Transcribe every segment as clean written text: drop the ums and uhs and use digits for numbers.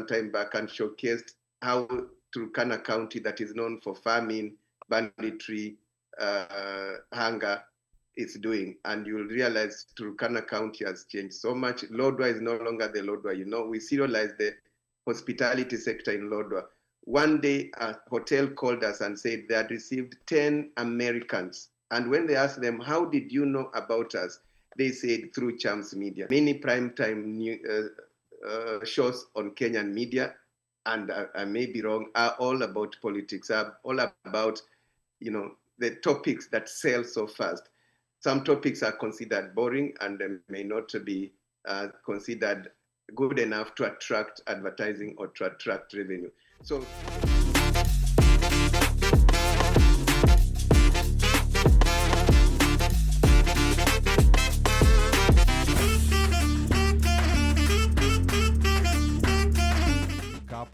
some time back and showcased how Turkana County, that is known for famine, banditry, hunger, is doing. And you'll realize Turkana County has changed so much. Lodwar is no longer the Lodwar. We serialized the hospitality sector in Lodwar. One day, a hotel called us and said they had received 10 Americans. And when they asked them, how did you know about us? They said, through Cham's media. Many primetime shows on Kenyan media, and I may be wrong, are all about politics, are all about, the topics that sell so fast. Some topics are considered boring and may not be considered good enough to attract advertising or to attract revenue. So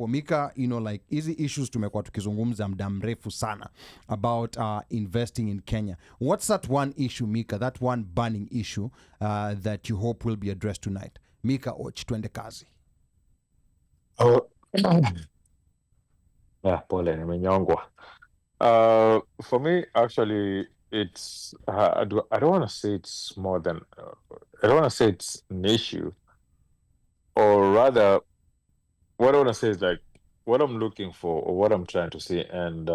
Mika, like hizi issues tumekuwa tukizungumza muda mrefu sana about investing in Kenya. What's that one issue, Mika, that one burning issue that you hope will be addressed tonight? Mika Och, twende kazi. Pole nimenyongwa. For me, actually, it's I don't want to say it's more than I don't want to say it's an issue, or rather, what I want to say is like what I'm looking for or what I'm trying to see, and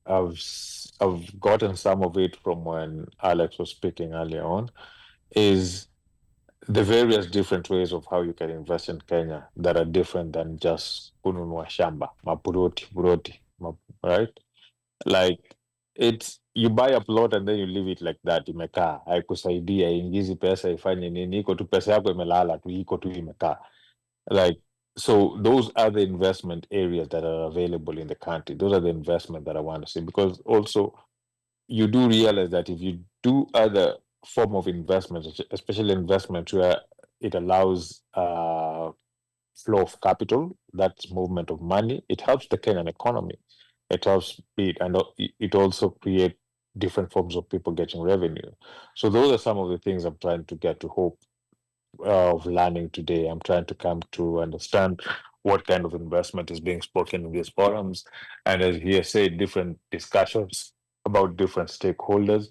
I've gotten some of it from when Alex was speaking earlier on, is the various different ways of how you can invest in Kenya that are different than just kununua shamba, buroti, right? Like it's you buy a plot and then you leave it like that, imekaa haikusaidia, ingizi pesa ifanye nini, iko tu pesa yako imelala tu, iko tu imekaa. Like, so those are the investment areas that are available in the country. Those are the investment that I want to see, because also you do realize that if you do other form of investments, especially investment where it allows flow of capital, that's movement of money, it helps the Kenyan economy. It helps it, and it also create different forms of people getting revenue. So those are some of the things I'm trying to get to hope of learning today. I'm trying to come to understand what kind of investment is being spoken in these forums, and as he has said, different discussions about different stakeholders.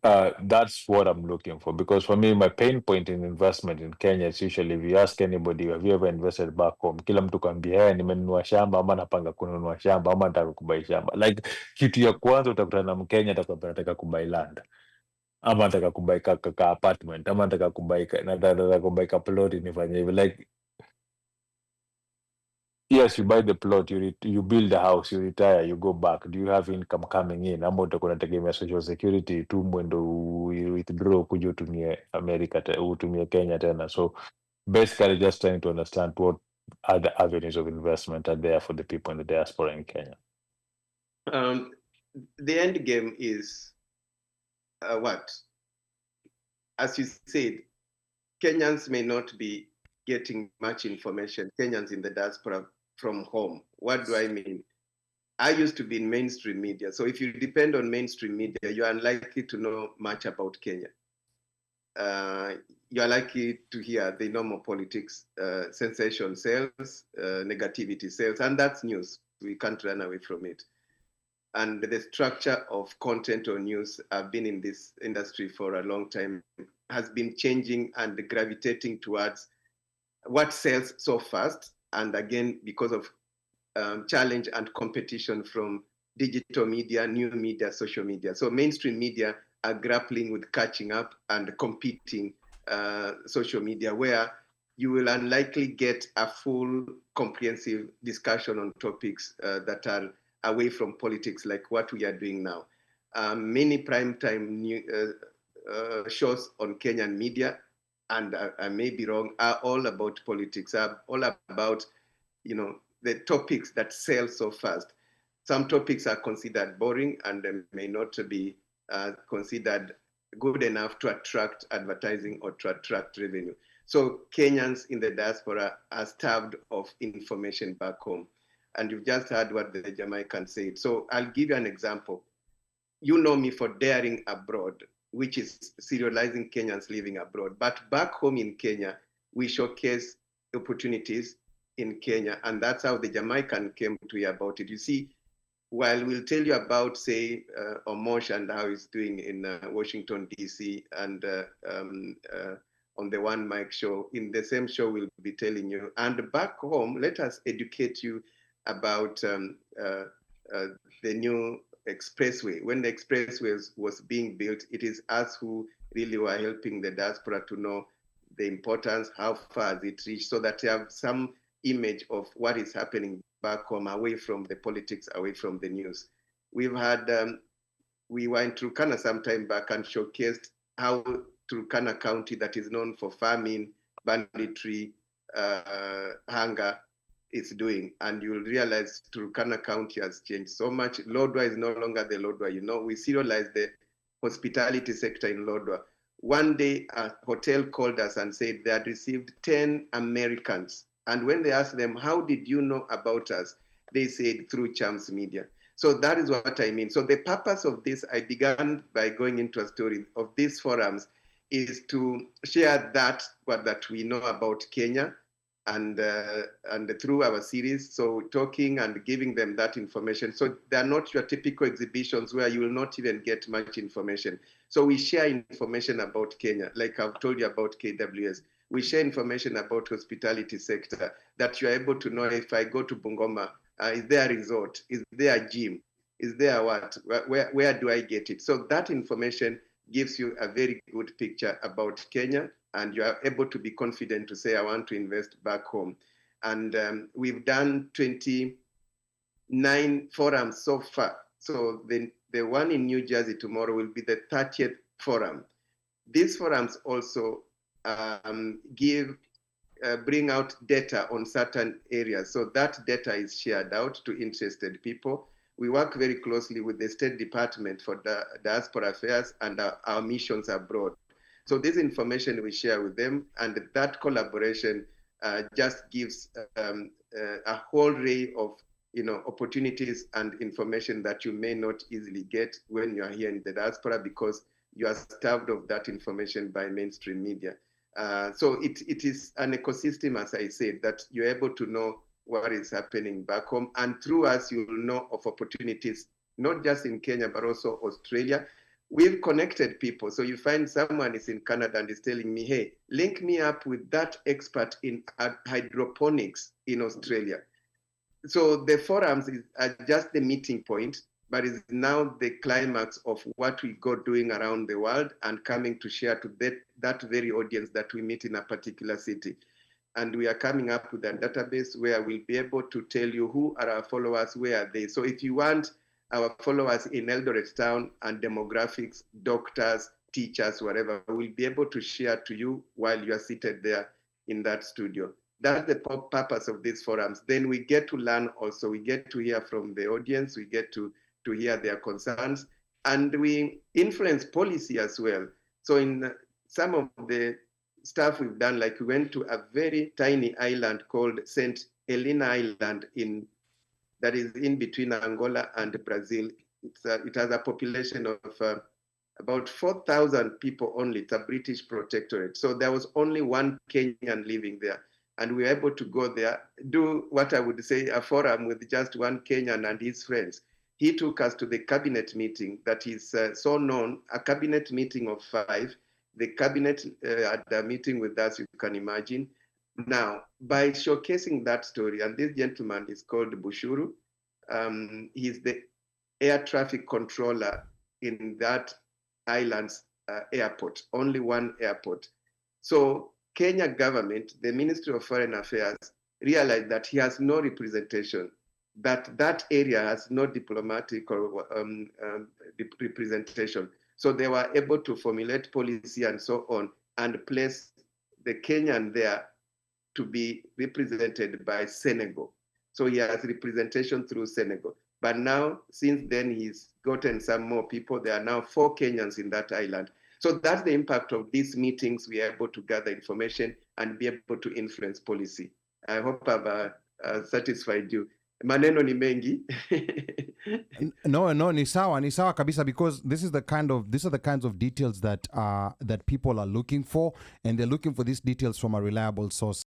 That's what I'm looking for, because for me, my pain point in investment in Kenya is usually, if you ask anybody, have you ever invested back home, kila mtu kwambia nimenunua shamba ama napanga kununua shamba ama nataka kubai shamba. Like kitu ya kwanza utakutana na Mkenya atakwambia nataka kubai land, ama nataka kubai ka apartment, ama nataka kubai ka plot nifanye hivi. Like, yes, you buy the plot, you build a house, you retire, you go back. Do you have income coming in? Ama utakuwa unategemea social security tu mwendo withdraw kuja utumie America, utumie Kenya tena. So basically just trying to understand what other avenues of investment are there for the people in the diaspora in Kenya. The end game is what? As you said, Kenyans may not be getting much information, Kenyans in the diaspora, from home. What do I mean? I used to be in mainstream media. So if you depend on mainstream media, you are unlikely to know much about Kenya. You are likely to hear the normal politics, sensation sales, negativity sales, and that's news. We can't run away from it. And the structure of content or news, I've been in this industry for a long time, has been changing and gravitating towards what sells so fast. And again, because of challenge and competition from digital media, new media, social media. So mainstream media are grappling with catching up and competing social media, where you will unlikely get a full comprehensive discussion on topics that are away from politics, like what we are doing now. Many primetime shows on Kenyan media, and I may be wrong, are all about politics, are all about, the topics that sell so fast. Some topics are considered boring and may not be considered good enough to attract advertising or to attract revenue. So Kenyans in the diaspora are starved of information back home. And you've just heard what the Jamaican said. So I'll give you an example. You know me for Daring Abroad, which is serializing Kenyans living abroad. But back home in Kenya, we showcase opportunities in Kenya. And that's how the Jamaican came to hear about it. You see, while we'll tell you about, say, Omosh and how he's doing in Washington, D.C., and on the One Mic show, in the same show, we'll be telling you. And back home, let us educate you about the new expressway. When the expressway was being built, it is us who really were helping the diaspora to know the importance, how far has it reached, so that you have some image of what is happening back home, away from the politics, away from the news. We've had, we were in Turkana some time back and showcased how Turkana County, that is known for famine, banditry, hunger, is doing. And you'll realize Turkana County has changed so much. Lodwar is no longer the Lodwar. You know, we serialized the hospitality sector in Lodwar. One day, a hotel called us and said they had received 10 Americans. And when they asked them, how did you know about us? They said, through Chams Media. So that is what I mean. So the purpose of this, I began by going into a story of these forums, is to share that, what that we know about Kenya, and through our series, so talking and giving them that information. So they're not your typical exhibitions where you will not even get much information. So we share information about Kenya, like I've told you about KWS. We share information about hospitality sector, that you're able to know if I go to Bungoma, is there a resort? Is there a gym? Is there what? Where do I get it? So that information gives you a very good picture about Kenya, and you are able to be confident to say, I want to invest back home. And we've done 29 forums so far. So the one in New Jersey tomorrow will be the 30th forum. These forums also bring out data on certain areas. So that data is shared out to interested people. We work very closely with the State Department for Diaspora Affairs and our missions abroad. So this information we share with them, and that collaboration just gives a whole array of opportunities and information that you may not easily get when you are here in the diaspora, because you are starved of that information by mainstream media. So it is an ecosystem, as I said, that you're able to know what is happening back home. And through us, you will know of opportunities, not just in Kenya, but also Australia. We've connected people. So you find someone is in Canada and is telling me, hey, link me up with that expert in hydroponics in Australia. So the forums are just the meeting point, but is now the climax of what we go doing around the world and coming to share to that very audience that we meet in a particular city. And we are coming up with a database where we'll be able to tell you who are our followers, where are they. So if you want our followers in Eldoret town and demographics, doctors, teachers, whatever, we'll be able to share to you while you are seated there in that studio. That's the purpose of these forums. Then we get to learn also. We get to hear from the audience. We get to hear their concerns. And we influence policy as well. So in some of the stuff we've done, like we went to a very tiny island called St. Helena Island that is in between Angola and Brazil. It has a population of about 4,000 people only. It's a British protectorate. So there was only one Kenyan living there. And we were able to go there, do what I would say a forum with just one Kenyan and his friends. He took us to the cabinet meeting that is so known, a cabinet meeting of 5. The cabinet had a meeting with us, you can imagine. Now, by showcasing that story, and this gentleman is called Bushuru, he's the air traffic controller in that island's airport, only one airport. So Kenya government, the Ministry of Foreign Affairs, realized that he has no representation, that area has no diplomatic or representation. So they were able to formulate policy and so on and place the Kenyan there to be represented by Senegal. So he has representation through Senegal. But now, since then, he's gotten some more people. There are now 4 Kenyans in that island. So that's the impact of these meetings. We are able to gather information and be able to influence policy. I hope I've satisfied you. Maneno ni mengi. No, ni sawa kabisa, because these are the kinds of details that that people are looking for, and they're looking for these details from a reliable source.